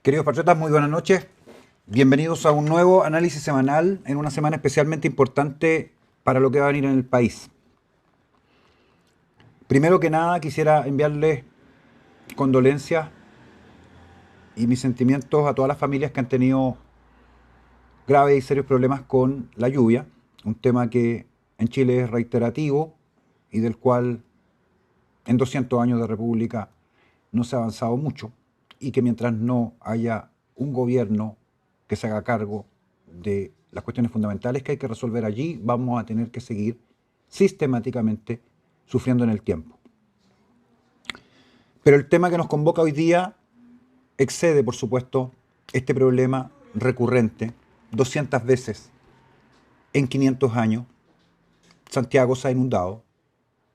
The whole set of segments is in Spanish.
Queridos patriotas, muy buenas noches. Bienvenidos a un nuevo análisis semanal en una semana especialmente importante para lo que va a venir en el país. Primero que nada, quisiera enviarles condolencias y mis sentimientos a todas las familias que han tenido graves y serios problemas con la lluvia, un tema que en Chile es reiterativo y del cual en 200 años de república no se ha avanzado mucho, y que mientras no haya un gobierno que se haga cargo de las cuestiones fundamentales que hay que resolver allí, vamos a tener que seguir sistemáticamente sufriendo en el tiempo. Pero el tema que nos convoca hoy día excede, por supuesto, este problema recurrente. 200 veces en 500 años Santiago se ha inundado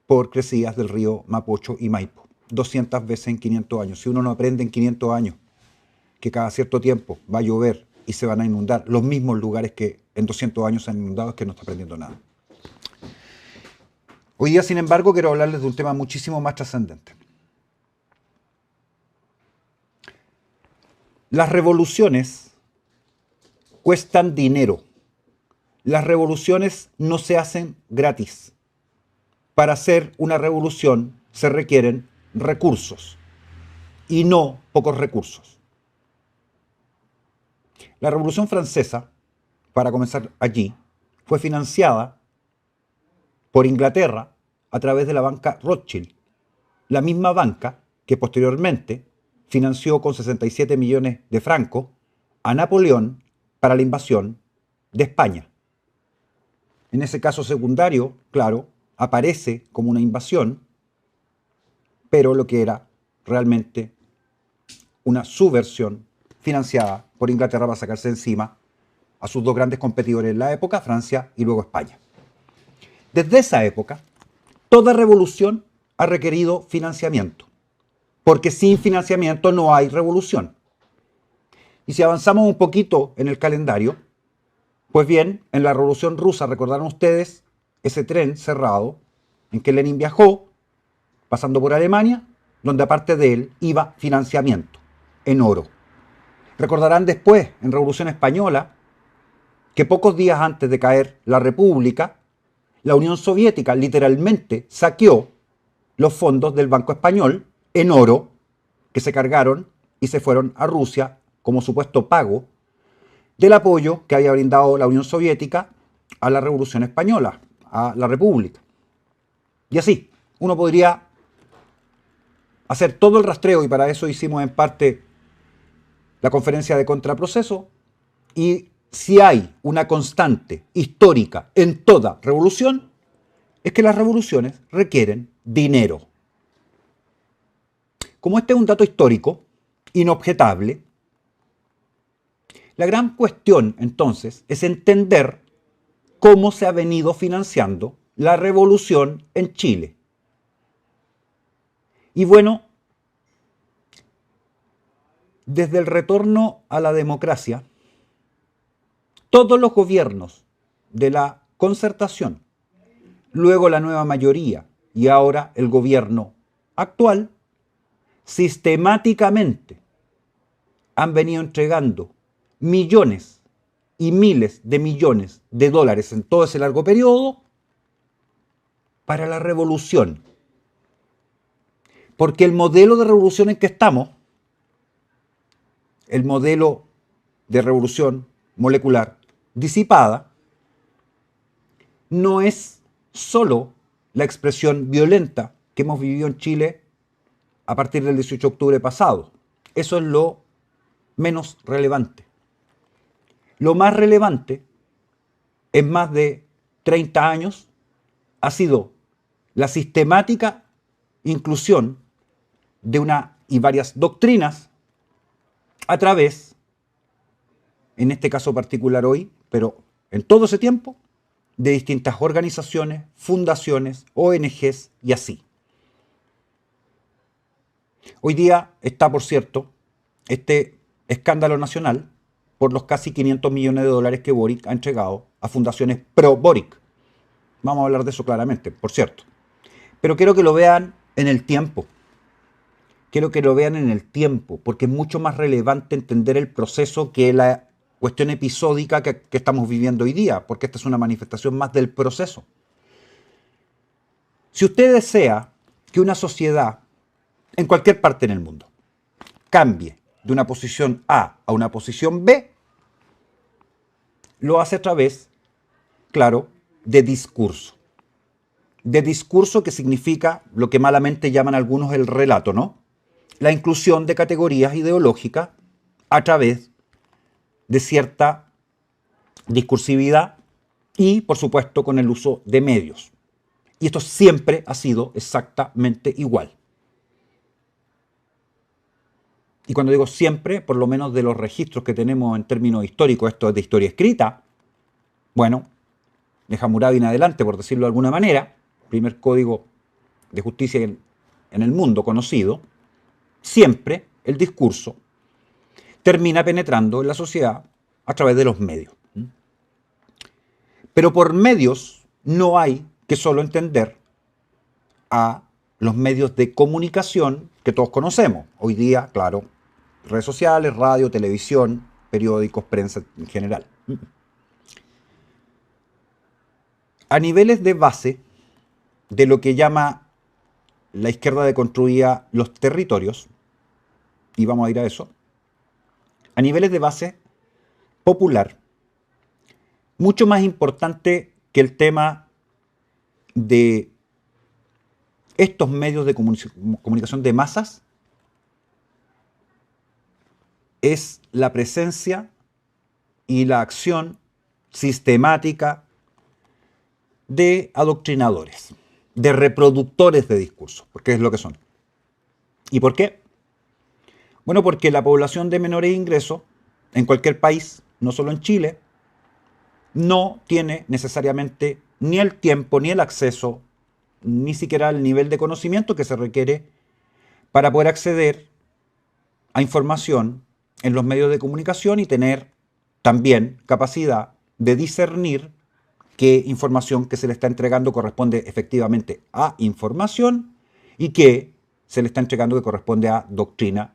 por crecidas del río Mapocho y Maipo. 200 veces en 500 años. Si uno no aprende en 500 años que cada cierto tiempo va a llover y se van a inundar los mismos lugares que en 200 años se han inundado, es que no está aprendiendo nada. Hoy día, sin embargo, quiero hablarles de un tema muchísimo más trascendente. Las revoluciones cuestan dinero. Las revoluciones no se hacen gratis. Para hacer una revolución se requieren recursos, y no pocos recursos. La Revolución Francesa, para comenzar allí, fue financiada por Inglaterra a través de la banca Rothschild, la misma banca que posteriormente financió con 67 millones de francos a Napoleón para la invasión de España. En ese caso secundario, claro, aparece como una invasión, pero lo que era realmente una subversión financiada por Inglaterra para sacarse encima a sus dos grandes competidores en la época, Francia y luego España. Desde esa época, toda revolución ha requerido financiamiento, porque sin financiamiento no hay revolución. Y si avanzamos un poquito en el calendario, pues bien, en la Revolución Rusa, recordarán ustedes ese tren cerrado en que Lenin viajó, pasando por Alemania, donde aparte de él iba financiamiento en oro. Recordarán después, en Revolución Española, que pocos días antes de caer la República, la Unión Soviética literalmente saqueó los fondos del Banco Español en oro, que se cargaron y se fueron a Rusia como supuesto pago del apoyo que había brindado la Unión Soviética a la Revolución Española, a la República. Y así, uno podría hacer todo el rastreo, y para eso hicimos en parte la conferencia de contraproceso. Y si hay una constante histórica en toda revolución, es que las revoluciones requieren dinero. Como este es un dato histórico, inobjetable, la gran cuestión entonces es entender cómo se ha venido financiando la revolución en Chile. Y bueno, desde el retorno a la democracia, todos los gobiernos de la concertación, luego la nueva mayoría y ahora el gobierno actual, sistemáticamente han venido entregando millones y miles de millones de dólares en todo ese largo periodo para la revolución. Porque el modelo de revolución en que estamos, el modelo de revolución molecular disipada, no es solo la expresión violenta que hemos vivido en Chile a partir del 18 de octubre pasado. Eso es lo menos relevante. Lo más relevante, en más de 30 años, ha sido la sistemática inclusión de una y varias doctrinas a través, en este caso particular hoy, pero en todo ese tiempo, de distintas organizaciones, fundaciones, ONGs y así. Hoy día está, por cierto, este escándalo nacional por los casi 500 millones de dólares que Boric ha entregado a fundaciones pro Boric. Vamos a hablar de eso claramente, por cierto. Pero quiero que lo vean en el tiempo. quiero que lo vean en el tiempo, porque es mucho más relevante entender el proceso que la cuestión episódica que estamos viviendo hoy día, porque esta es una manifestación más del proceso. Si usted desea que una sociedad, en cualquier parte en el mundo, cambie de una posición A a una posición B, lo hace a través, claro, de discurso. De discurso, que significa lo que malamente llaman algunos el relato, ¿no? La inclusión de categorías ideológicas a través de cierta discursividad y, por supuesto, con el uso de medios. Y esto siempre ha sido exactamente igual. Y cuando digo siempre, por lo menos de los registros que tenemos en términos históricos, esto es de historia escrita, bueno, de Hammurabi en adelante, por decirlo de alguna manera, primer código de justicia en el mundo conocido, siempre el discurso termina penetrando en la sociedad a través de los medios. Pero por medios no hay que solo entender a los medios de comunicación que todos conocemos. Hoy día, claro, redes sociales, radio, televisión, periódicos, prensa en general. A niveles de base de lo que llama la izquierda deconstruida los territorios, y vamos a ir a eso, a niveles de base popular, mucho más importante que el tema de estos medios de comunicación de masas es la presencia y la acción sistemática de adoctrinadores, de reproductores de discursos, porque es lo que son. ¿Y por qué? Bueno, porque la población de menores ingresos en cualquier país, no solo en Chile, no tiene necesariamente ni el tiempo, ni el acceso, ni siquiera el nivel de conocimiento que se requiere para poder acceder a información en los medios de comunicación y tener también capacidad de discernir qué información que se le está entregando corresponde efectivamente a información y qué se le está entregando que corresponde a doctrina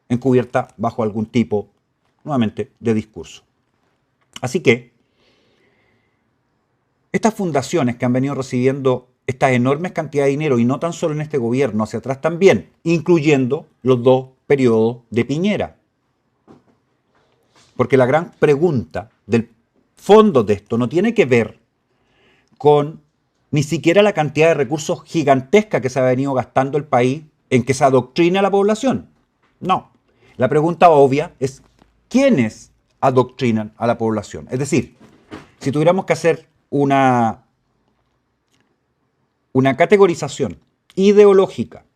encubierta bajo algún tipo, nuevamente, de discurso. Así que estas fundaciones que han venido recibiendo estas enormes cantidades de dinero, y no tan solo en este gobierno, hacia atrás también, incluyendo los dos periodos de Piñera. Porque la gran pregunta del fondo de esto no tiene que ver con ni siquiera la cantidad de recursos gigantesca que se ha venido gastando el país en que se adoctrina a la población. No. La pregunta obvia es ¿quiénes adoctrinan a la población? Es decir, si tuviéramos que hacer una categorización ideológica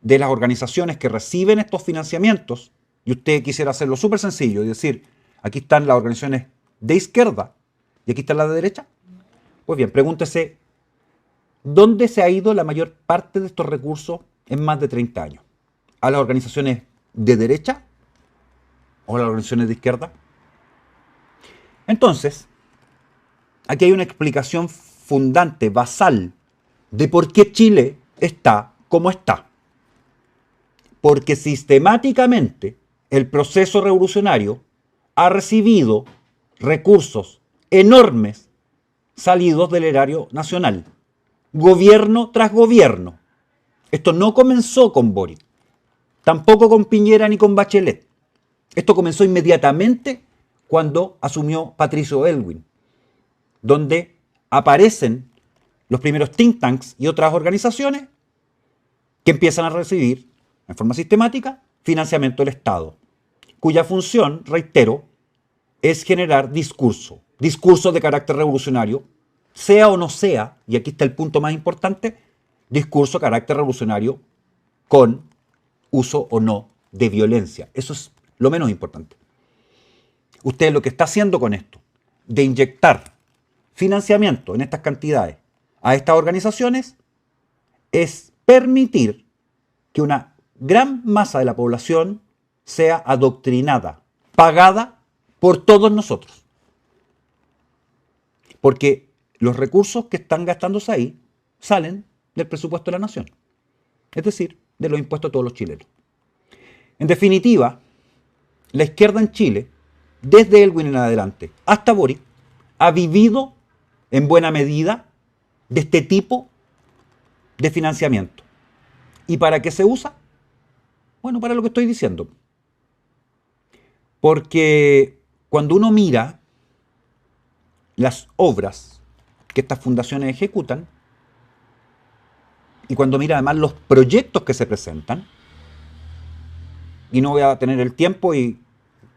de las organizaciones que reciben estos financiamientos, y usted quisiera hacerlo súper sencillo y decir, aquí están las organizaciones de izquierda y aquí están las de derecha, pues bien, pregúntese, ¿dónde se ha ido la mayor parte de estos recursos en más de 30 años? ¿A las organizaciones de derecha o a las organizaciones de izquierda? Entonces, aquí hay una explicación fundante, basal, de por qué Chile está como está. Porque sistemáticamente el proceso revolucionario ha recibido recursos enormes salidos del erario nacional, gobierno tras gobierno. Esto no comenzó con Boric, tampoco con Piñera ni con Bachelet. Esto comenzó inmediatamente cuando asumió Patricio Aylwin, donde aparecen los primeros think tanks y otras organizaciones que empiezan a recibir en forma sistemática financiamiento del Estado, cuya función, reitero, es generar discurso de carácter revolucionario, sea o no sea, y aquí está el punto más importante, discurso de carácter revolucionario con uso o no de violencia. Eso es lo menos importante. Usted lo que está haciendo con esto, de inyectar financiamiento en estas cantidades a estas organizaciones, es permitir que una gran masa de la población sea adoctrinada, pagada por todos nosotros. Porque los recursos que están gastándose ahí salen del presupuesto de la nación. Es decir, de los impuestos de todos los chilenos. En definitiva, la izquierda en Chile, desde Elwin en adelante hasta Boric, ha vivido en buena medida de este tipo de financiamiento. ¿Y para qué se usa? Bueno, para lo que estoy diciendo. Porque cuando uno mira las obras que estas fundaciones ejecutan, y cuando mira además los proyectos que se presentan, y no voy a tener el tiempo, y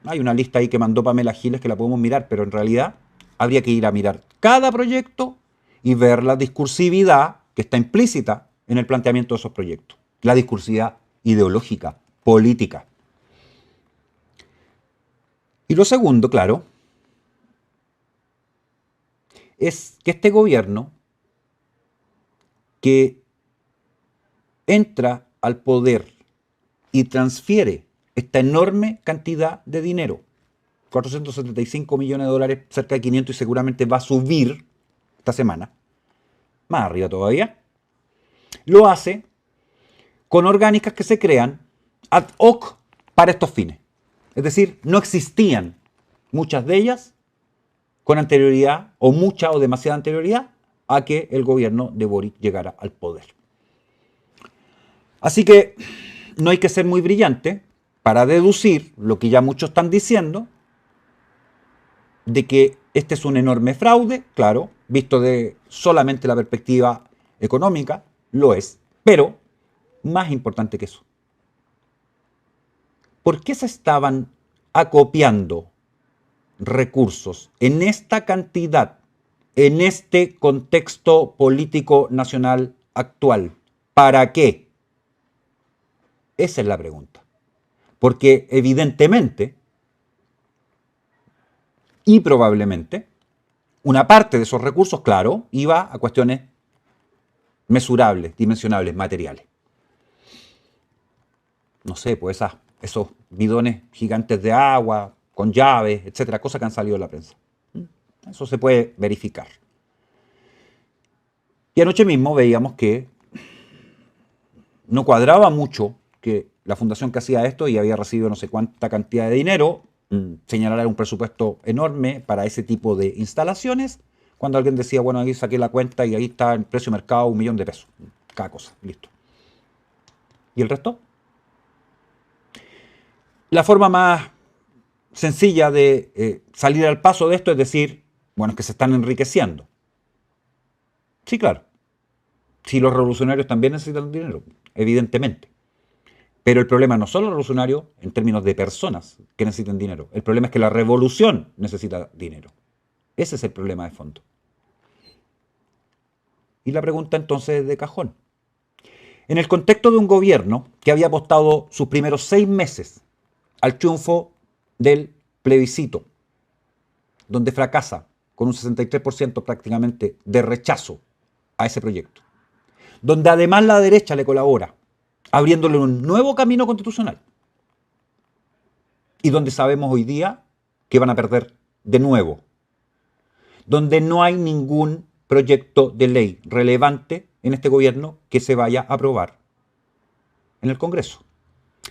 hay una lista ahí que mandó Pamela Giles que la podemos mirar, pero en realidad habría que ir a mirar cada proyecto y ver la discursividad que está implícita en el planteamiento de esos proyectos. La discursividad ideológica, política. Y lo segundo, claro, es que este gobierno que entra al poder y transfiere esta enorme cantidad de dinero, 475 millones de dólares, cerca de 500, y seguramente va a subir esta semana, más arriba todavía, lo hace con orgánicas que se crean ad hoc para estos fines. Es decir, no existían muchas de ellas con anterioridad, o mucha o demasiada anterioridad, a que el gobierno de Boric llegara al poder. Así que no hay que ser muy brillante para deducir lo que ya muchos están diciendo, de que este es un enorme fraude, claro, visto de solamente la perspectiva económica, lo es, pero más importante que eso. ¿Por qué se estaban acopiando recursos en esta cantidad, en este contexto político nacional actual? ¿Para qué? Esa es la pregunta. Porque evidentemente y probablemente una parte de esos recursos, claro, iba a cuestiones mesurables, dimensionables, materiales. No sé, pues esos bidones gigantes de agua, con llaves, etcétera, cosas que han salido en la prensa. Eso se puede verificar. Y anoche mismo veíamos que no cuadraba mucho que la fundación que hacía esto y había recibido no sé cuánta cantidad de dinero, señalar un presupuesto enorme para ese tipo de instalaciones, cuando alguien decía, bueno, ahí saqué la cuenta y ahí está el precio de mercado, 1 millón de pesos, cada cosa, listo. ¿Y el resto? La forma más sencilla de salir al paso de esto es decir, bueno, es que se están enriqueciendo. Sí, claro. Sí, los revolucionarios también necesitan dinero, evidentemente. Pero el problema no son los revolucionarios en términos de personas que necesiten dinero. El problema es que la revolución necesita dinero. Ese es el problema de fondo. Y la pregunta entonces es de cajón. En el contexto de un gobierno que había apostado sus primeros 6 meses al triunfo del plebiscito, donde fracasa con un 63% prácticamente de rechazo a ese proyecto, donde además la derecha le colabora, abriéndole un nuevo camino constitucional, y donde sabemos hoy día que van a perder de nuevo, donde no hay ningún proyecto de ley relevante en este gobierno que se vaya a aprobar en el Congreso,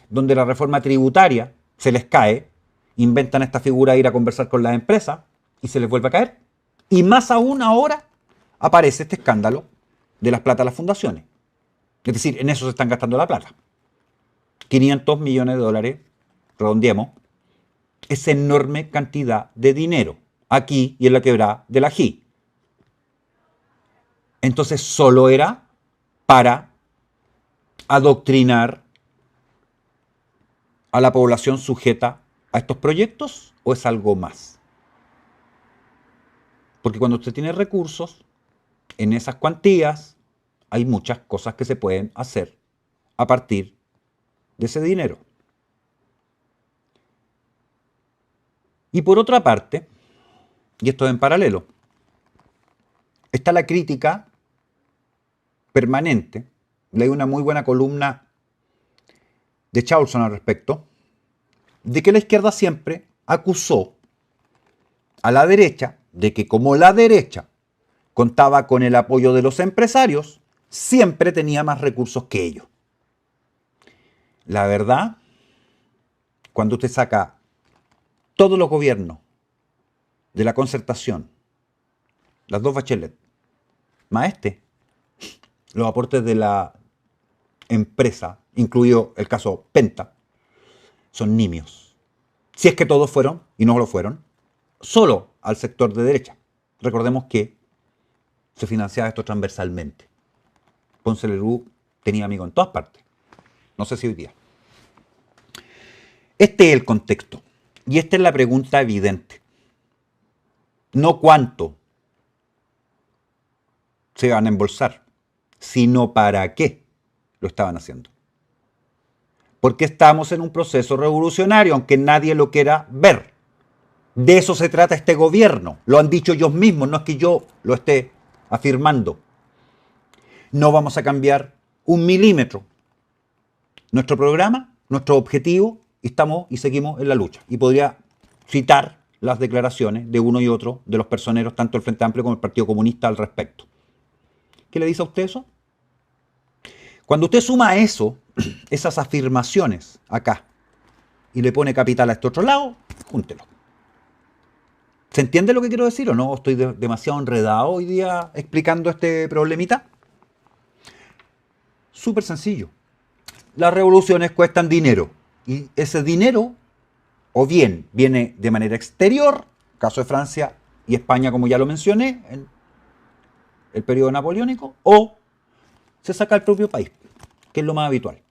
donde la reforma tributaria se les cae, inventan esta figura de ir a conversar con las empresas y se les vuelve a caer, y más aún ahora aparece este escándalo de las plata a las fundaciones. Es decir, en eso se están gastando la plata. 500 millones de dólares, redondeemos, es enorme cantidad de dinero aquí y en la quebrada del Ají. Entonces, ¿solo era para adoctrinar a la población sujeta a estos proyectos o es algo más? Porque cuando usted tiene recursos, en esas cuantías, hay muchas cosas que se pueden hacer a partir de ese dinero. Y por otra parte, y esto es en paralelo, está la crítica permanente. Leí una muy buena columna de Charlson al respecto, de que la izquierda siempre acusó a la derecha de que como la derecha contaba con el apoyo de los empresarios, siempre tenía más recursos que ellos. La verdad, cuando usted saca todos los gobiernos de la concertación, las dos Bachelet, más los aportes de la empresa, incluido el caso Penta, son nimios. Si es que todos fueron, y no lo fueron, solo al sector de derecha. Recordemos que se financiaba esto transversalmente. Ponce Lerú tenía amigos en todas partes. No sé si hoy día. Este es el contexto. Y esta es la pregunta evidente. No cuánto se van a embolsar, sino para qué lo estaban haciendo. Porque estamos en un proceso revolucionario, aunque nadie lo quiera ver. De eso se trata este gobierno. Lo han dicho ellos mismos, no es que yo lo esté afirmando. No vamos a cambiar un milímetro. Nuestro programa, nuestro objetivo, estamos y seguimos en la lucha. Y podría citar las declaraciones de uno y otro de los personeros, tanto el Frente Amplio como el Partido Comunista, al respecto. ¿Qué le dice a usted eso? Cuando usted suma eso, esas afirmaciones acá, y le pone capital a este otro lado, júntelo. ¿Se entiende lo que quiero decir o no? ¿Estoy demasiado enredado hoy día explicando este problemita? Súper sencillo. Las revoluciones cuestan dinero. Y ese dinero, o bien viene de manera exterior, caso de Francia y España, como ya lo mencioné, en el periodo napoleónico, o se saca al propio país, que es lo más habitual.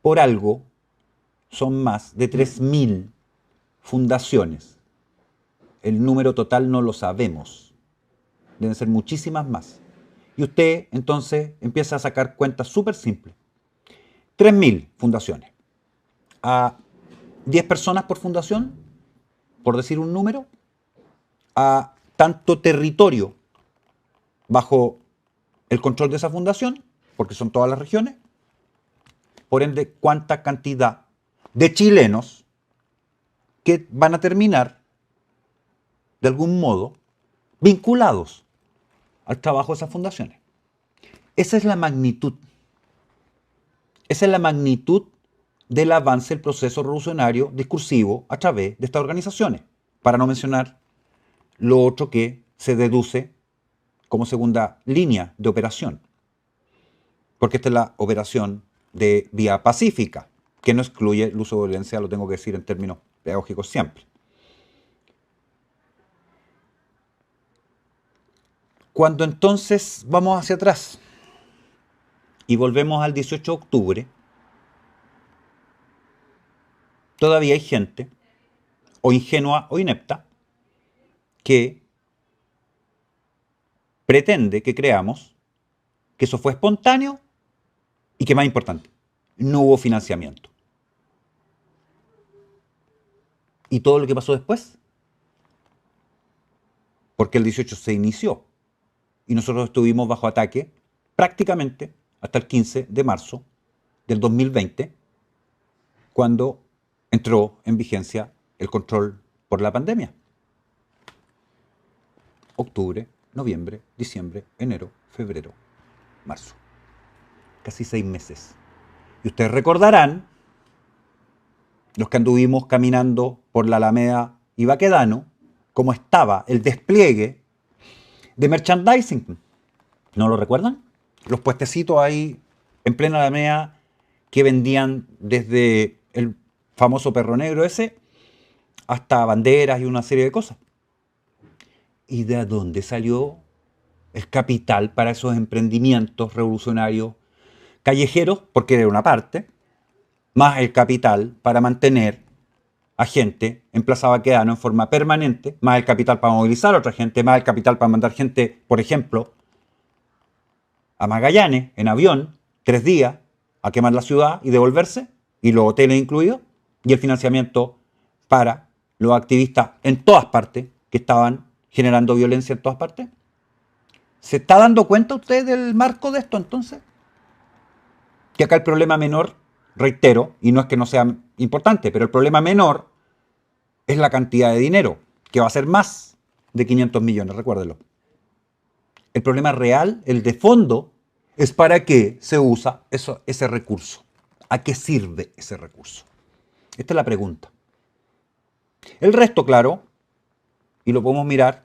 Por algo, son más de 3.000 fundaciones. El número total no lo sabemos. Deben ser muchísimas más. Y usted entonces empieza a sacar cuentas súper simples. 3.000 fundaciones. A 10 personas por fundación, por decir un número, a tanto territorio bajo el control de esa fundación, porque son todas las regiones, por ende, cuánta cantidad de chilenos que van a terminar, de algún modo, vinculados al trabajo de esas fundaciones. Esa es la magnitud. Esa es la magnitud del avance del proceso revolucionario discursivo a través de estas organizaciones, para no mencionar lo otro que se deduce como segunda línea de operación. Porque esta es la operación de vía pacífica, que no excluye el uso de violencia, lo tengo que decir en términos pedagógicos siempre. Cuando entonces vamos hacia atrás y volvemos al 18 de octubre, todavía hay gente, o ingenua o inepta, que pretende que creamos que eso fue espontáneo y que, más importante, no hubo financiamiento. ¿Y todo lo que pasó después? Porque el 18 se inició y nosotros estuvimos bajo ataque prácticamente hasta el 15 de marzo del 2020, cuando entró en vigencia el control por la pandemia. Octubre, noviembre, diciembre, enero, febrero, marzo. Casi 6 meses. Y ustedes recordarán, los que anduvimos caminando por la Alameda y Baquedano, cómo estaba el despliegue de merchandising. ¿No lo recuerdan? Los puestecitos ahí en plena Alameda que vendían desde el famoso perro negro ese hasta banderas y una serie de cosas. ¿Y de dónde salió el capital para esos emprendimientos revolucionarios callejeros? Porque era una parte, más el capital para mantener a gente en Plaza Baquedano en forma permanente, más el capital para movilizar a otra gente, más el capital para mandar gente, por ejemplo, a Magallanes en avión, 3 días, a quemar la ciudad y devolverse, y los hoteles incluidos, y el financiamiento para los activistas en todas partes que estaban generando violencia en todas partes. ¿Se está dando cuenta usted del marco de esto entonces? Que acá el problema menor, reitero, y no es que no sea importante, pero el problema menor es la cantidad de dinero, que va a ser más de 500 millones, recuérdelo. El problema real, el de fondo, es para qué se usa ese recurso. ¿A qué sirve ese recurso? Esta es la pregunta. El resto, claro, y lo podemos mirar,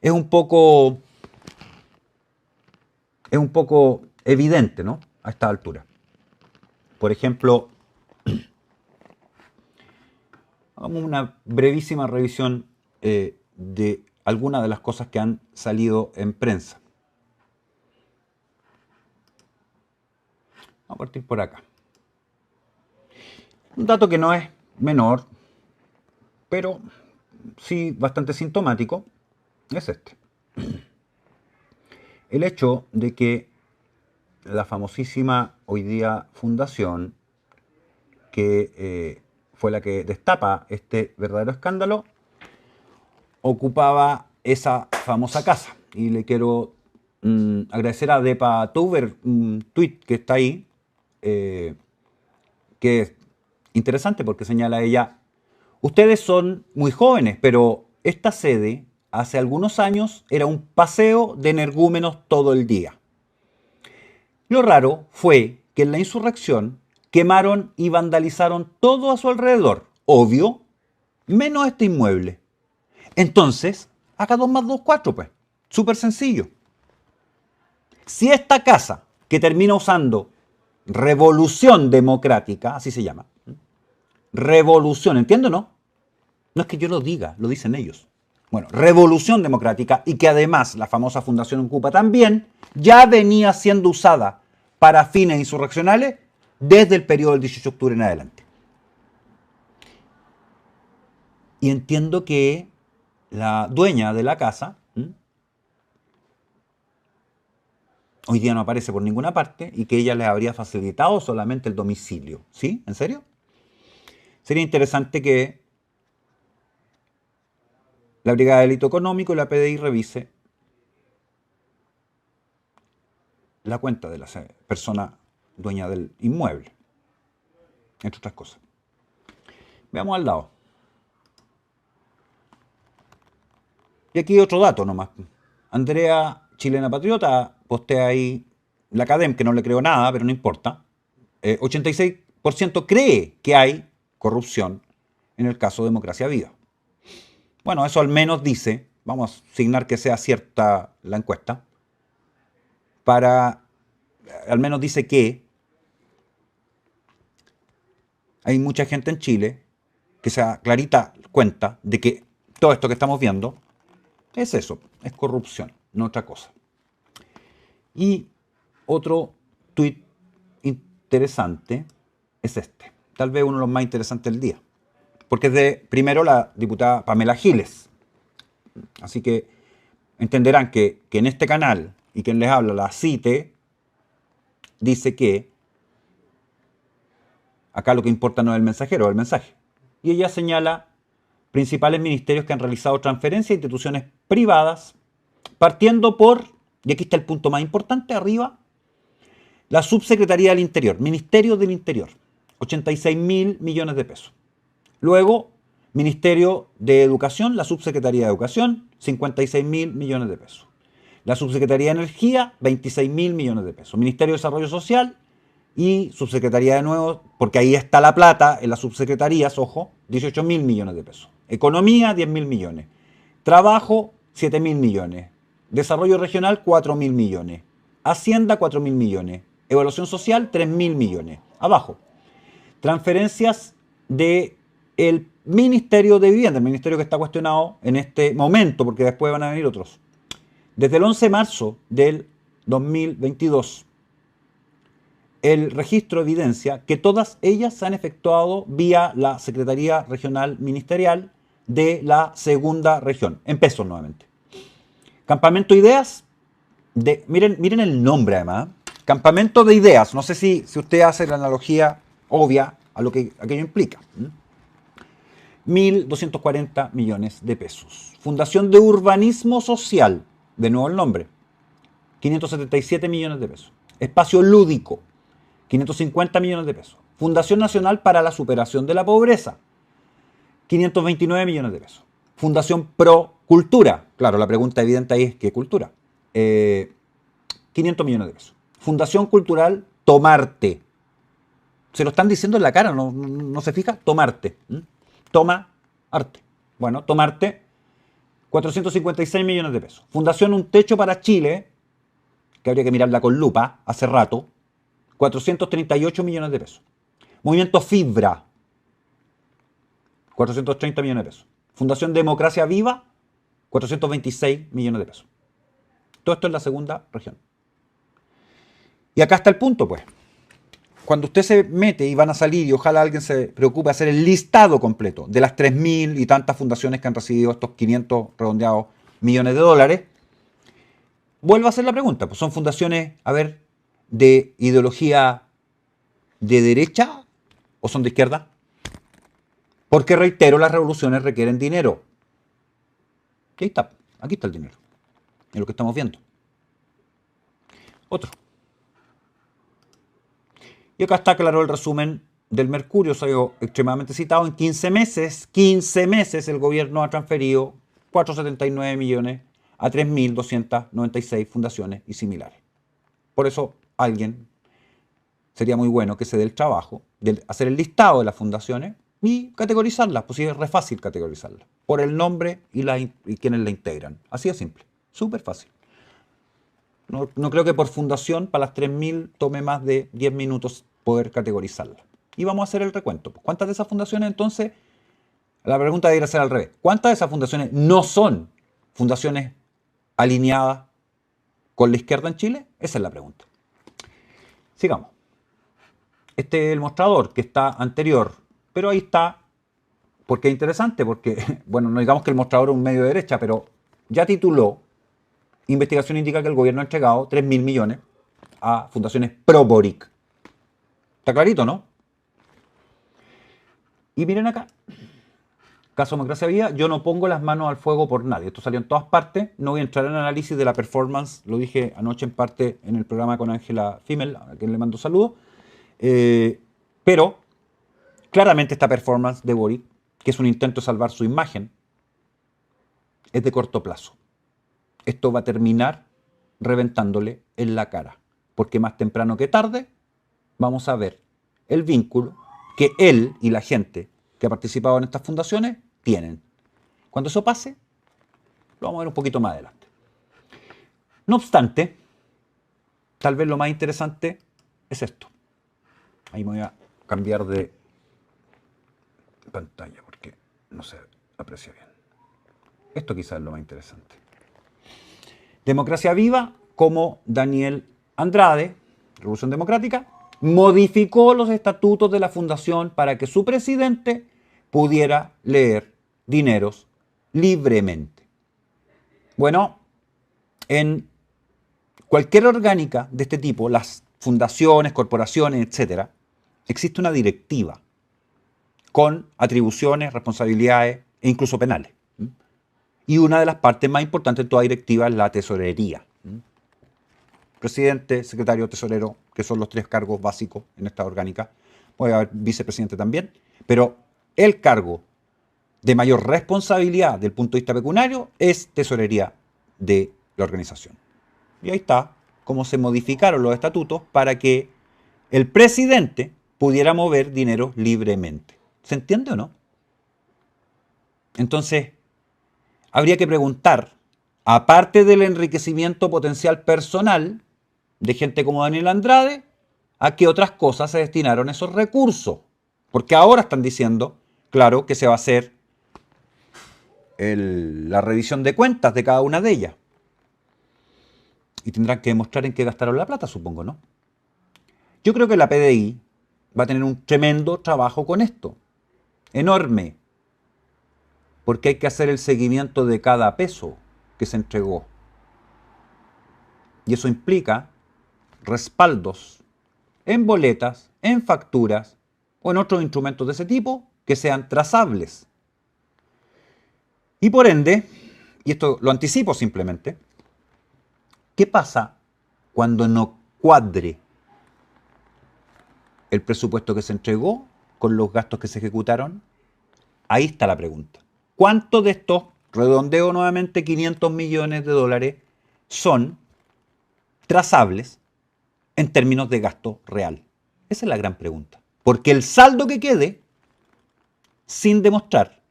es un poco evidente, ¿no? A esta altura. Por ejemplo, hagamos una brevísima revisión de algunas de las cosas que han salido en prensa. Vamos a partir por acá. Un dato que no es menor, pero sí bastante sintomático, es este. El hecho de que la famosísima hoy día fundación, que fue la que destapa este verdadero escándalo, ocupaba esa famosa casa. Y le quiero agradecer a Depa Tuber, un tweet que está ahí, que es interesante porque señala ella: ustedes son muy jóvenes, pero esta sede hace algunos años era un paseo de energúmenos todo el día. Lo raro fue que en la insurrección quemaron y vandalizaron todo a su alrededor, obvio, menos este inmueble. Entonces, acá 2 más 2, 4, pues. Súper sencillo. Si esta casa, que termina usando Revolución Democrática, así se llama, Revolución, ¿entiendo, no? No es que yo lo diga, lo dicen ellos. Bueno, Revolución Democrática, y que además la famosa Fundación ocupa también, ya venía siendo usada para fines insurreccionales desde el periodo del 18 de octubre en adelante. Y entiendo que la dueña de la casa hoy día no aparece por ninguna parte y que ella les habría facilitado solamente el domicilio. ¿Sí? ¿En serio? Sería interesante que la Brigada de Delito Económico y la PDI revise la cuenta de la persona dueña del inmueble, entre otras cosas. Veamos al lado. Y aquí otro dato nomás. Andrea, chilena patriota, postea ahí la Academ, que no le creo nada, pero no importa. 86% cree que hay corrupción en el caso Democracia Viva. Bueno, eso al menos dice, vamos a asignar que sea cierta la encuesta, al menos dice que hay mucha gente en Chile que se da clarita cuenta de que todo esto que estamos viendo es eso, es corrupción, no otra cosa. Y otro tuit interesante es este, tal vez uno de los más interesantes del día, porque es de, primero, la diputada Pamela Giles. Así que entenderán que en este canal, y quien les habla, la cite, dice que acá lo que importa no es el mensajero, es el mensaje. Y ella señala principales ministerios que han realizado transferencias a instituciones privadas, partiendo por, y aquí está el punto más importante, arriba, la Subsecretaría del Interior, Ministerio del Interior, 86.000 millones de pesos. Luego, Ministerio de Educación, la Subsecretaría de Educación, 56.000 millones de pesos. La Subsecretaría de Energía, 26.000 millones de pesos. Ministerio de Desarrollo Social y Subsecretaría de nuevo, porque ahí está la plata en las subsecretarías, ojo, 18.000 millones de pesos. Economía, 10.000 millones. Trabajo, 7.000 millones. Desarrollo Regional, 4.000 millones. Hacienda, 4.000 millones. Evaluación Social, 3.000 millones. Abajo. Transferencias del Ministerio de Vivienda, el ministerio que está cuestionado en este momento, porque después van a venir otros. Desde el 11 de marzo del 2022, el registro evidencia que todas ellas se han efectuado vía la Secretaría Regional Ministerial de la Segunda Región, en pesos nuevamente. Campamento Ideas, miren el nombre además, Campamento de Ideas, no sé si usted hace la analogía obvia a lo que aquello implica. 1.240 millones de pesos. Fundación de Urbanismo Social, de nuevo el nombre, 577 millones de pesos. Espacio Lúdico, 550 millones de pesos. Fundación Nacional para la Superación de la Pobreza, 529 millones de pesos. Fundación Pro Cultura, claro, la pregunta evidente ahí es ¿qué cultura? 500 millones de pesos. Fundación Cultural Tomarte. Se lo están diciendo en la cara, no se fija. Tomarte. Toma arte. Bueno, Tomarte, 456 millones de pesos. Fundación Un Techo para Chile, que habría que mirarla con lupa, hace rato, 438 millones de pesos. Movimiento Fibra, 430 millones de pesos. Fundación Democracia Viva, 426 millones de pesos. Todo esto en la segunda región. Y acá está el punto, pues. Cuando usted se mete y van a salir, y ojalá alguien se preocupe de hacer el listado completo de las 3.000 y tantas fundaciones que han recibido estos 500 redondeados millones de dólares, vuelvo a hacer la pregunta. Pues son fundaciones, a ver, de ideología de derecha o son de izquierda. Porque reitero, las revoluciones requieren dinero. Y ahí está, aquí está el dinero. Es lo que estamos viendo. Otro. Y acá está claro el resumen del Mercurio, salió extremadamente citado. En 15 meses el gobierno ha transferido 479 millones a 3.296 fundaciones y similares. Por eso alguien sería muy bueno que se dé el trabajo de hacer el listado de las fundaciones y categorizarlas, pues sí, es re fácil categorizarlas, por el nombre y quienes la integran. Así de simple, súper fácil. No creo que por fundación, para las 3.000, tome más de 10 minutos poder categorizarla. Y vamos a hacer el recuento. ¿Cuántas de esas fundaciones entonces? La pregunta debería ser al revés. ¿Cuántas de esas fundaciones no son fundaciones alineadas con la izquierda en Chile? Esa es la pregunta. Sigamos. Este es el mostrador que está anterior, pero ahí está, porque es interesante, porque, bueno, no digamos que el mostrador es un medio de derecha, pero ya tituló, investigación indica que el gobierno ha entregado 3.000 millones a fundaciones pro Boric. Está clarito, ¿no? Y miren acá, caso Democracia Viva, yo no pongo las manos al fuego por nadie. Esto salió en todas partes. No voy a entrar en análisis de la performance. Lo dije anoche en parte en el programa con Ángela Fimmel, a quien le mando saludos. Pero claramente esta performance de Boric, que es un intento de salvar su imagen, es de corto plazo. Esto va a terminar reventándole en la cara. Porque más temprano que tarde vamos a ver el vínculo que él y la gente que ha participado en estas fundaciones tienen. Cuando eso pase, lo vamos a ver un poquito más adelante. No obstante, tal vez lo más interesante es esto. Ahí me voy a cambiar de pantalla porque no se aprecia bien. Esto quizás es lo más interesante. Democracia Viva, como Daniel Andrade, Revolución Democrática, modificó los estatutos de la fundación para que su presidente pudiera leer dineros libremente. Bueno, en cualquier orgánica de este tipo, las fundaciones, corporaciones, etc., existe una directiva con atribuciones, responsabilidades e incluso penales. Y una de las partes más importantes de toda directiva es la tesorería. Presidente, secretario, tesorero, que son los tres cargos básicos en esta orgánica. Puede haber vicepresidente también, pero el cargo de mayor responsabilidad del punto de vista pecuniario es tesorería de la organización. Y ahí está cómo se modificaron los estatutos para que el presidente pudiera mover dinero libremente. ¿Se entiende o no? Entonces, habría que preguntar, aparte del enriquecimiento potencial personal de gente como Daniel Andrade, ¿a qué otras cosas se destinaron esos recursos? Porque ahora están diciendo, claro, que se va a hacer la revisión de cuentas de cada una de ellas. Y tendrán que demostrar en qué gastaron la plata, supongo, ¿no? Yo creo que la PDI va a tener un tremendo trabajo con esto. Enorme. Porque hay que hacer el seguimiento de cada peso que se entregó. Y eso implica respaldos en boletas, en facturas o en otros instrumentos de ese tipo que sean trazables. Y por ende, y esto lo anticipo simplemente, ¿qué pasa cuando no cuadre el presupuesto que se entregó con los gastos que se ejecutaron? Ahí está la pregunta. ¿Cuántos de estos, redondeo nuevamente, 500 millones de dólares son trazables en términos de gasto real? Esa es la gran pregunta. Porque el saldo que quede, sin demostrar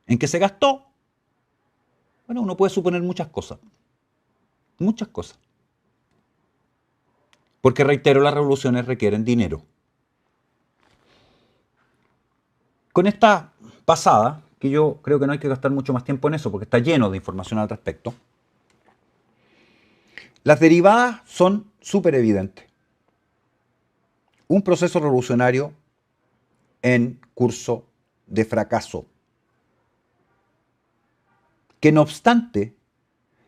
en qué se gastó, bueno, uno puede suponer muchas cosas. Muchas cosas. Porque reitero, las revoluciones requieren dinero. Con esta pasada, que yo creo que no hay que gastar mucho más tiempo en eso, porque está lleno de información al respecto, las derivadas son súper evidentes. Un proceso revolucionario en curso de fracaso, que no obstante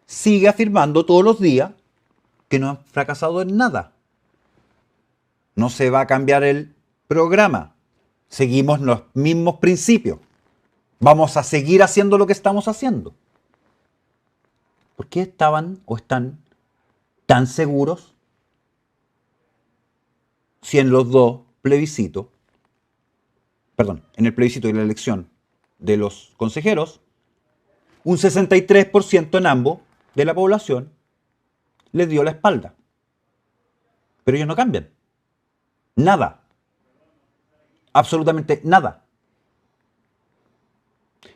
sigue afirmando todos los días que no han fracasado en nada. No se va a cambiar el programa. Seguimos los mismos principios. Vamos a seguir haciendo lo que estamos haciendo. ¿Por qué estaban o están tan seguros si en los dos plebiscitos, perdón, en el plebiscito y la elección de los consejeros, un 63% en ambos de la población les dio la espalda? Pero ellos no cambian. Nada. Absolutamente nada.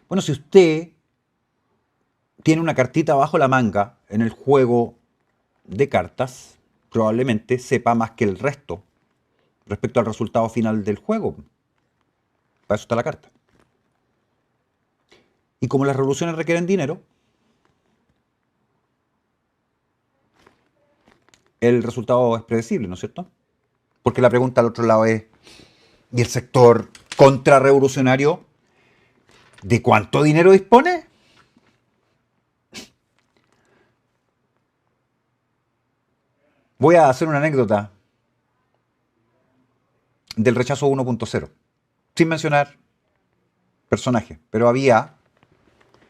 Bueno, si usted tiene una cartita bajo la manga en el juego de cartas, probablemente sepa más que el resto respecto al resultado final del juego. Para eso está la carta. Y como las revoluciones requieren dinero, el resultado es predecible, ¿no es cierto? Porque la pregunta al otro lado es, ¿y el sector contrarrevolucionario de cuánto dinero dispone? Voy a hacer una anécdota del rechazo 1.0, sin mencionar personajes, pero había,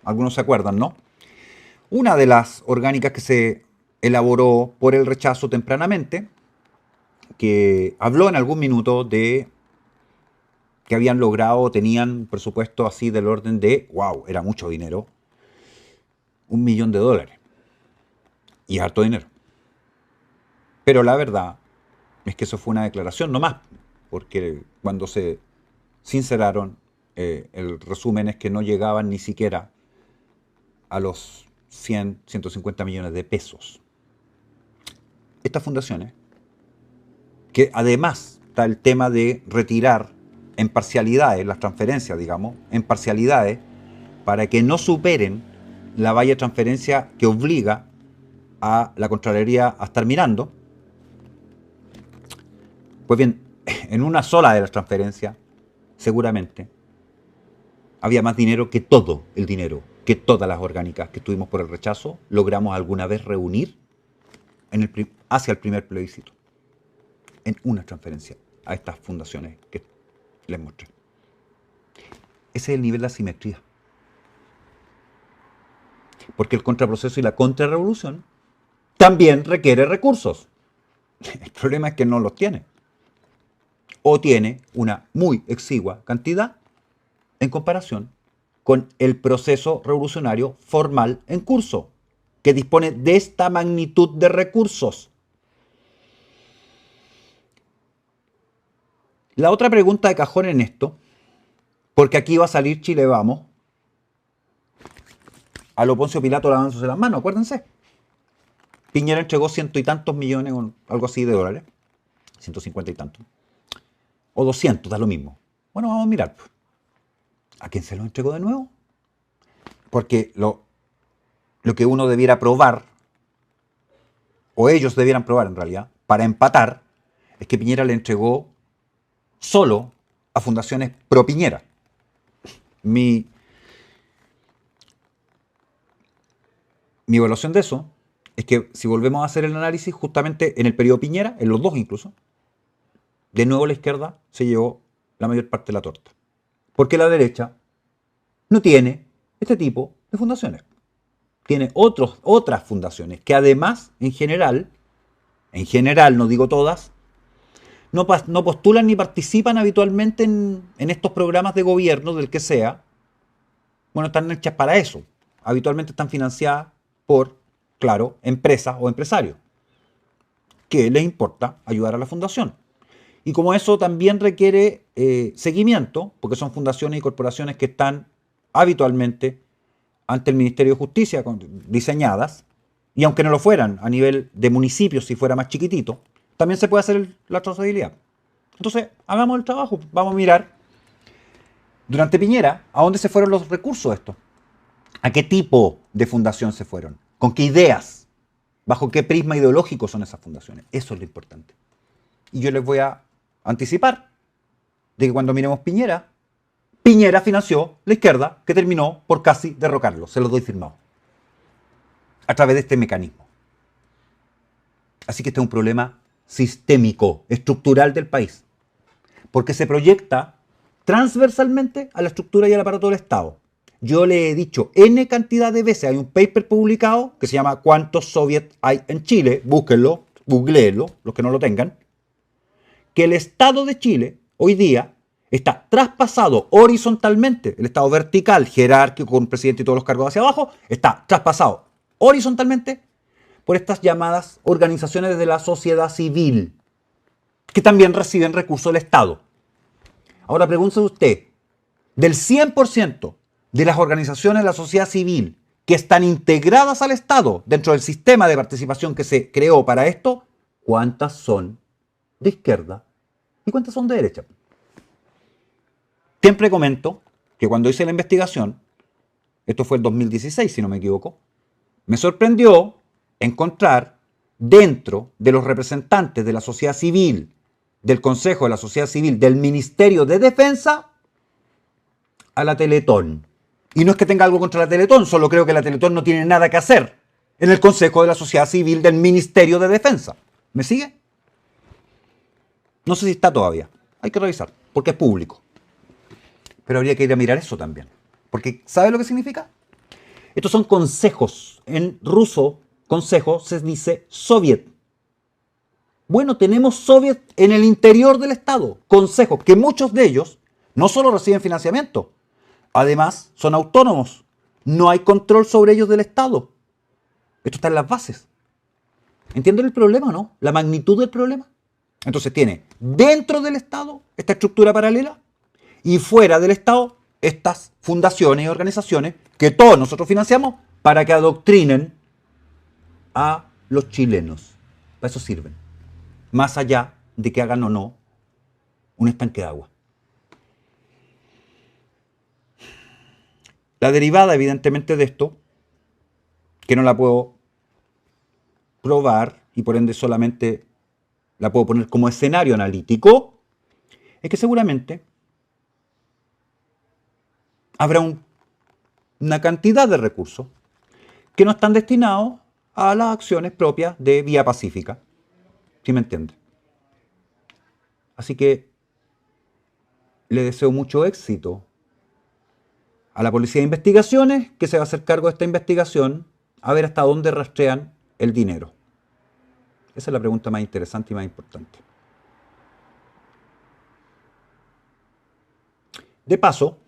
algunos se acuerdan, ¿no? Una de las orgánicas que se elaboró por el rechazo tempranamente, que habló en algún minuto de que habían logrado, tenían un presupuesto así del orden de, wow, era mucho dinero, $1.000.000. Y harto dinero. Pero la verdad es que eso fue una declaración nomás, porque cuando se sinceraron, el resumen es que no llegaban ni siquiera a los 100, 150 millones de pesos. Estas fundaciones, que además está el tema de retirar en parcialidades, las transferencias, digamos, en parcialidades, para que no superen la valla de transferencia que obliga a la Contraloría a estar mirando. Pues bien, en una sola de las transferencias, seguramente, había más dinero que todo el dinero, que todas las orgánicas que estuvimos por el rechazo, logramos alguna vez reunir hacia el primer plebiscito. En una transferencia a estas fundaciones que les mostré. Ese es el nivel de asimetría. Porque el contraproceso y la contrarrevolución también requiere recursos. El problema es que no los tiene. O tiene una muy exigua cantidad en comparación con el proceso revolucionario formal en curso, que dispone de esta magnitud de recursos. La otra pregunta de cajón en esto, porque aquí va a salir Chile Vamos, a lo Poncio Pilato lavándose las manos, acuérdense. Piñera entregó ciento y tantos millones, o algo así de dólares, 150 y tantos, o 200, da lo mismo. Bueno, vamos a mirar. ¿A quién se lo entregó de nuevo? Porque lo que uno debiera probar, o ellos debieran probar en realidad, para empatar, es que Piñera le entregó solo a fundaciones pro Piñera. Mi evaluación de eso es que si volvemos a hacer el análisis justamente en el periodo Piñera, en los dos incluso, de nuevo la izquierda se llevó la mayor parte de la torta. Porque la derecha no tiene este tipo de fundaciones. Tiene otras fundaciones que además, en general, no digo todas, no postulan ni participan habitualmente en estos programas de gobierno del que sea. Bueno, están hechas para eso. Habitualmente están financiadas por, claro, empresas o empresarios. que les importa ayudar a la fundación. Y como eso también requiere seguimiento, porque son fundaciones y corporaciones que están habitualmente ante el Ministerio de Justicia diseñadas, y aunque no lo fueran a nivel de municipios, si fuera más chiquitito, también se puede hacer la trazabilidad. Entonces, hagamos el trabajo. Vamos a mirar durante Piñera a dónde se fueron los recursos estos. ¿A qué tipo de fundación se fueron? ¿Con qué ideas? ¿Bajo qué prisma ideológico son esas fundaciones? Eso es lo importante. Y yo les voy a anticipar de que cuando miremos Piñera, Piñera financió la izquierda que terminó por casi derrocarlo. Se lo doy firmado. A través de este mecanismo. Así que este es un problema sistémico, estructural del país. Porque se proyecta transversalmente a la estructura y al aparato del Estado. Yo le he dicho N cantidad de veces, hay un paper publicado que se llama ¿Cuántos soviets hay en Chile? Búsquenlo, googleenlo, los que no lo tengan. Que el Estado de Chile, hoy día, está traspasado horizontalmente, el Estado vertical, jerárquico, con presidente y todos los cargos hacia abajo, está traspasado horizontalmente por estas llamadas organizaciones de la sociedad civil, que también reciben recursos del Estado. Ahora pregúntese usted, del 100% de las organizaciones de la sociedad civil que están integradas al Estado dentro del sistema de participación que se creó para esto, ¿cuántas son de izquierda y cuántas son de derecha? Siempre comento que cuando hice la investigación, esto fue el 2016 si no me equivoco, me sorprendió encontrar dentro de los representantes de la sociedad civil, del Consejo de la Sociedad Civil, del Ministerio de Defensa, a la Teletón. Y no es que tenga algo contra la Teletón, solo creo que la Teletón no tiene nada que hacer en el Consejo de la Sociedad Civil del Ministerio de Defensa. ¿Me sigue? No sé si está todavía. Hay que revisar, porque es público. Pero habría que ir a mirar eso también. Porque ¿sabe lo que significa? Estos son consejos. En ruso, consejo se dice soviet. Bueno, tenemos soviet en el interior del Estado. Consejos, que muchos de ellos no solo reciben financiamiento, además son autónomos. No hay control sobre ellos del Estado. Esto está en las bases. ¿Entienden el problema, no? La magnitud del problema. Entonces tiene dentro del Estado esta estructura paralela y fuera del Estado estas fundaciones y organizaciones que todos nosotros financiamos para que adoctrinen a los chilenos. Para eso sirven. Más allá de que hagan o no un estanque de agua. La derivada, evidentemente, de esto, que no la puedo probar y por ende solamente la puedo poner como escenario analítico, es que seguramente habrá una cantidad de recursos que no están destinados a las acciones propias de Vía Pacífica. ¿Sí me entiende? Así que le deseo mucho éxito a la Policía de Investigaciones, que se va a hacer cargo de esta investigación, a ver hasta dónde rastrean el dinero. Esa es la pregunta más interesante y más importante. De paso,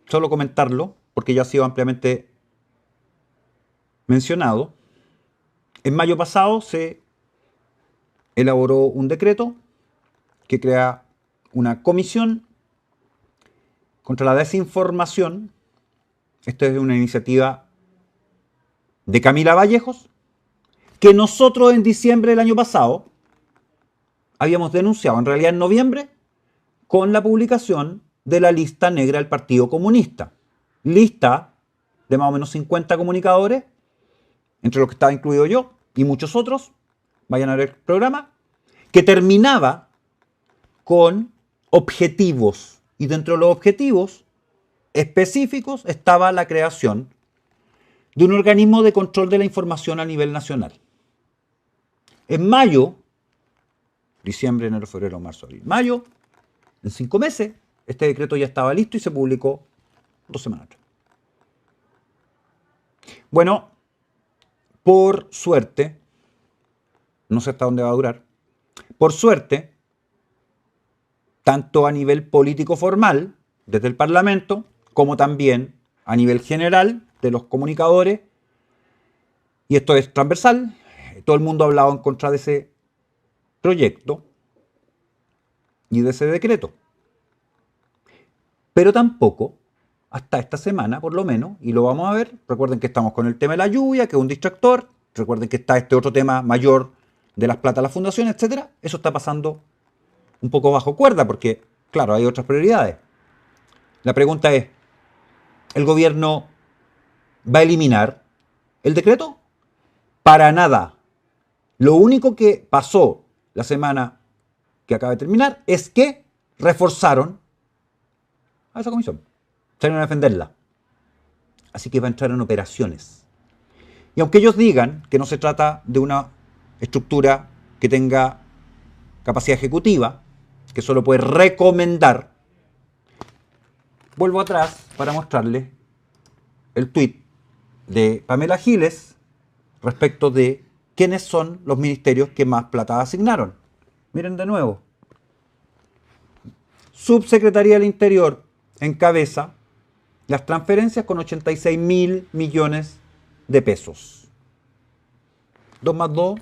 solo comentarlo, porque ya ha sido ampliamente mencionado, en mayo pasado se elaboró un decreto que crea una comisión contra la desinformación. Esta es una iniciativa de Camila Vallejos, que nosotros en diciembre del año pasado habíamos denunciado, en realidad en noviembre, con la publicación de la lista negra del Partido Comunista. Lista de más o menos 50 comunicadores, entre los que estaba incluido yo y muchos otros, vayan a ver el programa, que terminaba con objetivos. Y dentro de los objetivos específicos estaba la creación de un organismo de control de la información a nivel nacional. En mayo, diciembre, enero, febrero, marzo, abril, mayo, en 5 meses, este decreto ya estaba listo y se publicó 2 semanas atrás. Bueno, por suerte, no sé hasta dónde va a durar, por suerte, tanto a nivel político formal, desde el Parlamento, como también a nivel general de los comunicadores, y esto es transversal, todo el mundo ha hablado en contra de ese proyecto y de ese decreto. Pero tampoco, hasta esta semana por lo menos, y lo vamos a ver, recuerden que estamos con el tema de la lluvia, que es un distractor, recuerden que está este otro tema mayor de las plata a la fundación, etcétera. Eso está pasando un poco bajo cuerda porque, claro, hay otras prioridades. La pregunta es, ¿el gobierno va a eliminar el decreto? Para nada. Lo único que pasó la semana que acaba de terminar es que reforzaron a esa comisión. Salieron a defenderla. Así que va a entrar en operaciones. Y aunque ellos digan que no se trata de una estructura que tenga capacidad ejecutiva, que solo puede recomendar, vuelvo atrás para mostrarles el tuit de Pamela Giles respecto de quiénes son los ministerios que más plata asignaron. Miren de nuevo. Subsecretaría del Interior encabeza las transferencias con 86.000 millones de pesos. 2 más 2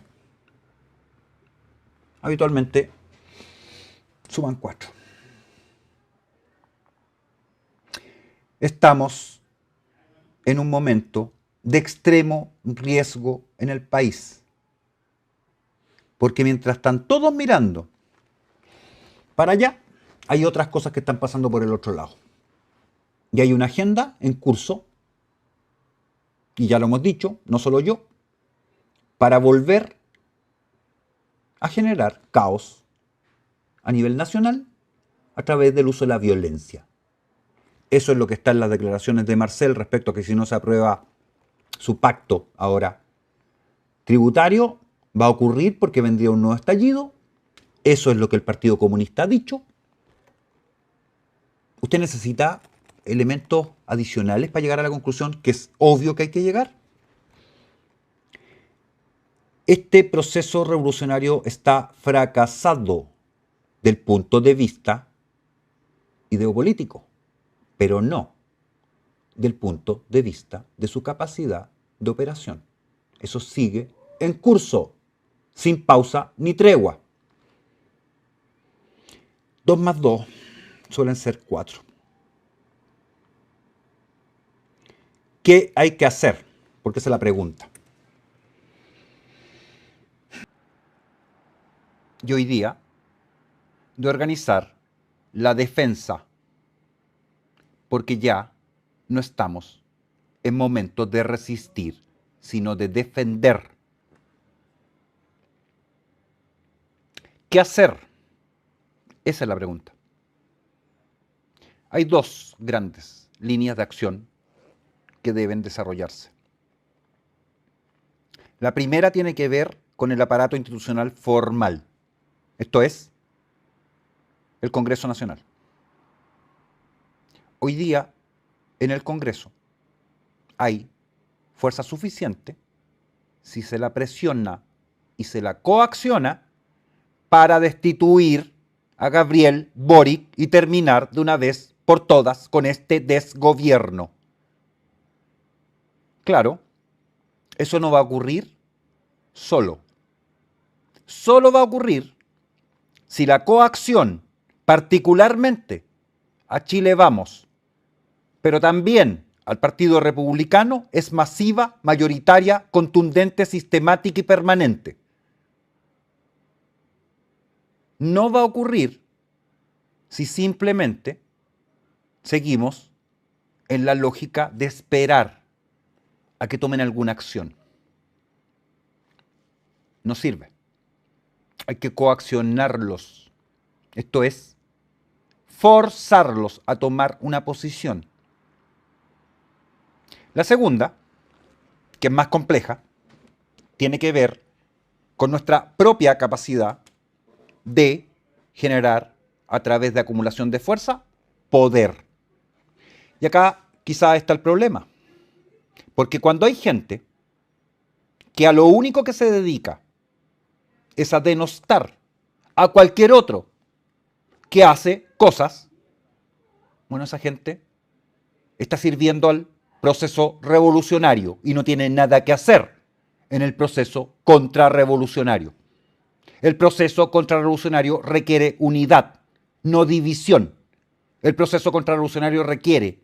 habitualmente suman 4. Estamos en un momento de extremo riesgo en el país. Porque mientras están todos mirando para allá, hay otras cosas que están pasando por el otro lado. Y hay una agenda en curso, y ya lo hemos dicho, no solo yo, para volver a generar caos a nivel nacional a través del uso de la violencia. Eso es lo que está en las declaraciones de Marcel respecto a que si no se aprueba su pacto ahora tributario, va a ocurrir porque vendría un nuevo estallido. Eso es lo que el Partido Comunista ha dicho. Usted necesita elementos adicionales para llegar a la conclusión que es obvio que hay que llegar. Este proceso revolucionario está fracasado del punto de vista ideopolítico, pero no del punto de vista de su capacidad de operación. Eso sigue en curso, sin pausa ni tregua. 2 más 2 suelen ser 4. ¿Qué hay que hacer? Porque esa es la pregunta. Y hoy día, de organizar la defensa, porque ya no estamos en momentos de resistir, sino de defender. ¿Qué hacer? Esa es la pregunta. Hay 2 grandes líneas de acción que deben desarrollarse. La primera tiene que ver con el aparato institucional formal, esto es, el Congreso Nacional. Hoy día, en el Congreso, hay fuerza suficiente, si se la presiona y se la coacciona, para destituir a Gabriel Boric y terminar de una vez por todas con este desgobierno. Claro, eso no va a ocurrir solo. Solo va a ocurrir si la coacción, particularmente a Chile Vamos, pero también al Partido Republicano, es masiva, mayoritaria, contundente, sistemática y permanente. No va a ocurrir si simplemente seguimos en la lógica de esperar a que tomen alguna acción. No sirve. Hay que coaccionarlos. Esto es, forzarlos a tomar una posición. La segunda, que es más compleja, tiene que ver con nuestra propia capacidad de generar, a través de acumulación de fuerza, poder. Y acá quizá está el problema. Porque cuando hay gente que a lo único que se dedica es a denostar a cualquier otro que hace cosas, bueno, esa gente está sirviendo al proceso revolucionario y no tiene nada que hacer en el proceso contrarrevolucionario. El proceso contrarrevolucionario requiere unidad, no división. El proceso contrarrevolucionario requiere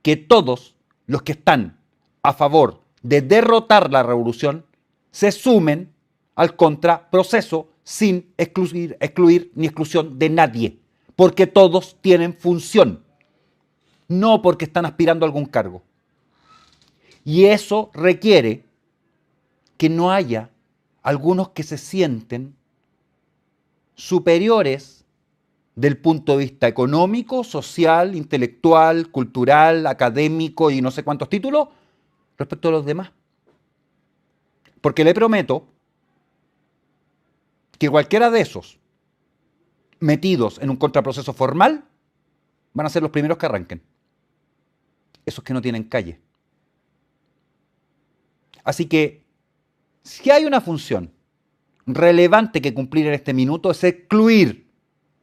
que todos los que están a favor de derrotar la revolución se sumen al contraproceso sin excluir ni exclusión de nadie, porque todos tienen función, no porque están aspirando a algún cargo. Y eso requiere que no haya algunos que se sienten superiores del punto de vista económico, social, intelectual, cultural, académico y no sé cuántos títulos respecto a los demás. Porque le prometo que cualquiera de esos metidos en un contraproceso formal van a ser los primeros que arranquen. Esos que no tienen calle. Así que, si hay una función relevante que cumplir en este minuto, es excluir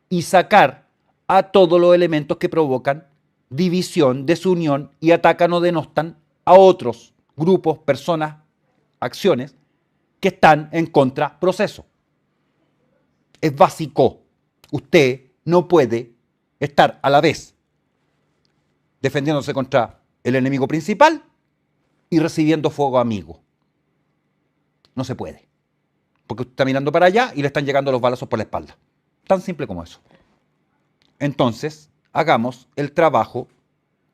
y sacar a todos los elementos que provocan división, desunión y atacan o denostan a otros grupos, personas, acciones que están en contraproceso. Es básico. Usted no puede estar a la vez defendiéndose contra el enemigo principal y recibiendo fuego amigo. No se puede. Porque usted está mirando para allá y le están llegando los balazos por la espalda. Tan simple como eso. Entonces, hagamos el trabajo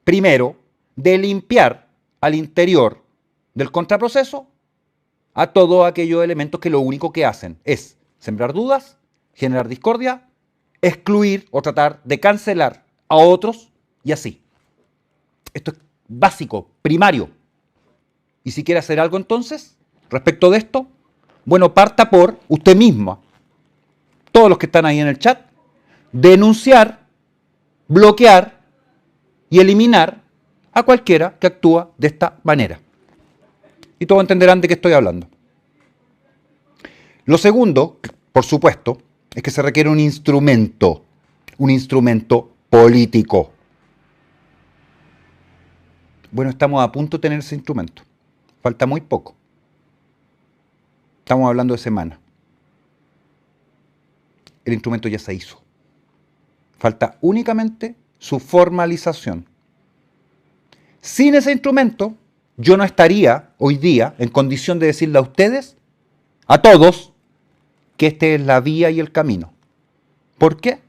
primero de limpiar al interior del contraproceso a todos aquellos elementos que lo único que hacen es sembrar dudas, generar discordia, excluir o tratar de cancelar a otros y así. Esto es básico, primario. Y si quiere hacer algo entonces, respecto de esto, bueno, parta por usted mismo, todos los que están ahí en el chat, denunciar, bloquear y eliminar a cualquiera que actúa de esta manera. Y todos entenderán de qué estoy hablando. Lo segundo, por supuesto, es que se requiere un instrumento político. Bueno, estamos a punto de tener ese instrumento. Falta muy poco. Estamos hablando de semanas. El instrumento ya se hizo. Falta únicamente su formalización. Sin ese instrumento, yo no estaría hoy día en condición de decirle a ustedes, a todos, que esta es la vía y el camino. ¿Por qué?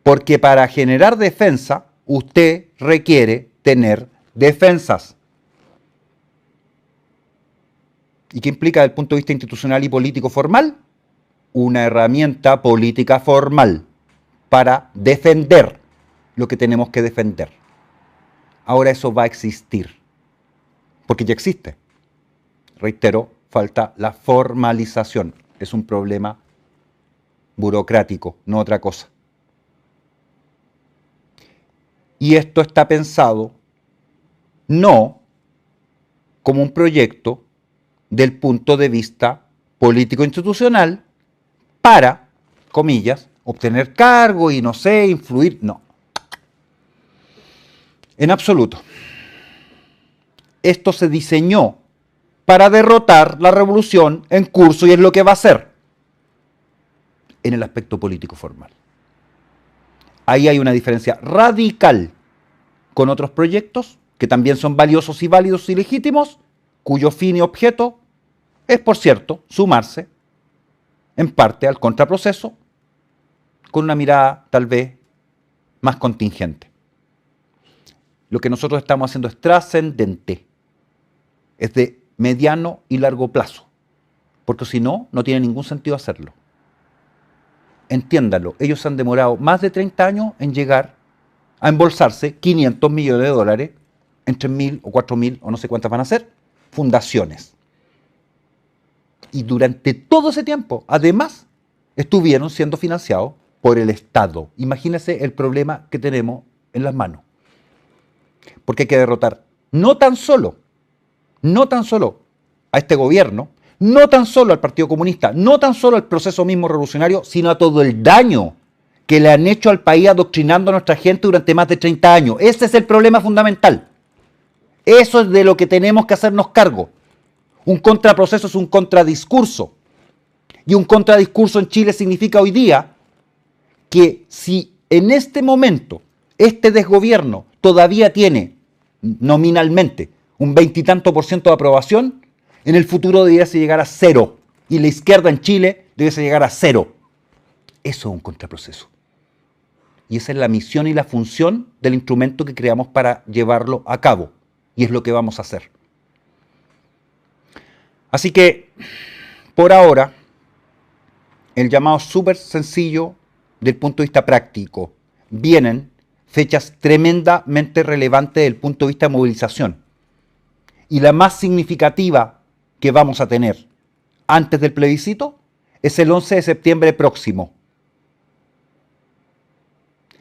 Porque para generar defensa, usted requiere tener defensas. ¿Y qué implica desde el punto de vista institucional y político formal? Una herramienta política formal para defender lo que tenemos que defender. Ahora eso va a existir, porque ya existe. Reitero, falta la formalización. Es un problema burocrático, no otra cosa. Y esto está pensado no como un proyecto del punto de vista político-institucional para, comillas, obtener cargo y no sé, influir. No. En absoluto. Esto se diseñó para derrotar la revolución en curso y es lo que va a hacer en el aspecto político formal. Ahí hay una diferencia radical con otros proyectos que también son valiosos y válidos y legítimos, cuyo fin y objeto es, por cierto, sumarse en parte al contraproceso con una mirada tal vez más contingente. Lo que nosotros estamos haciendo es trascendente, es de mediano y largo plazo, porque si no, no tiene ningún sentido hacerlo. Entiéndalo, ellos han demorado más de 30 años en llegar a embolsarse 500 millones de dólares en 3.000 o 4.000 o no sé cuántas van a ser, fundaciones. Y durante todo ese tiempo, además, estuvieron siendo financiados por el Estado. Imagínense el problema que tenemos en las manos. Porque hay que derrotar no tan solo a este gobierno, no tan solo al Partido Comunista, no tan solo al proceso mismo revolucionario, sino a todo el daño que le han hecho al país adoctrinando a nuestra gente durante más de 30 años. Ese es el problema fundamental. Eso es de lo que tenemos que hacernos cargo. Un contraproceso es un contradiscurso. Y un contradiscurso en Chile significa hoy día que si en este momento este desgobierno todavía tiene nominalmente un 20 y tanto por ciento de aprobación, en el futuro debiese llegar a 0. Y la izquierda en Chile debiese llegar a 0. Eso es un contraproceso. Y esa es la misión y la función del instrumento que creamos para llevarlo a cabo. Y es lo que vamos a hacer. Así que, por ahora, el llamado súper sencillo del punto de vista práctico. Vienen fechas tremendamente relevantes desde el punto de vista de movilización. Y la más significativa que vamos a tener antes del plebiscito es el 11 de septiembre próximo.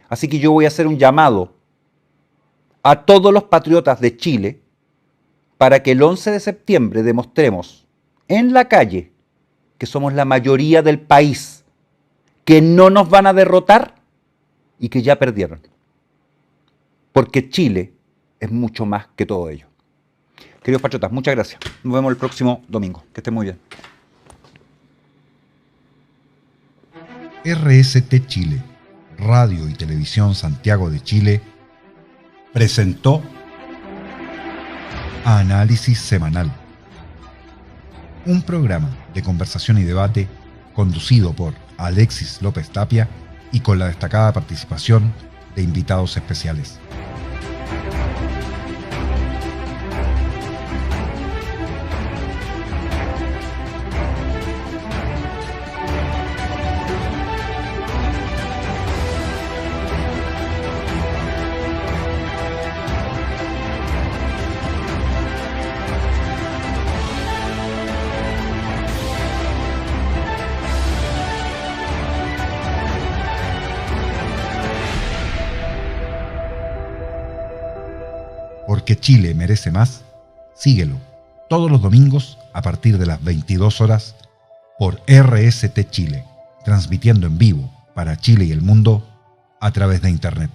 Así que yo voy a hacer un llamado a todos los patriotas de Chile para que el 11 de septiembre demostremos en la calle que somos la mayoría del país, que no nos van a derrotar y que ya perdieron. Porque Chile es mucho más que todo ello. Queridos patriotas, muchas gracias. Nos vemos el próximo domingo. Que estén muy bien. RST Chile, Radio y Televisión Santiago de Chile, presentó Análisis Semanal, un programa de conversación y debate conducido por Alexis López Tapia y con la destacada participación de invitados especiales. Porque Chile merece más, síguelo todos los domingos a partir de las 22 horas por RST Chile, transmitiendo en vivo para Chile y el mundo a través de Internet.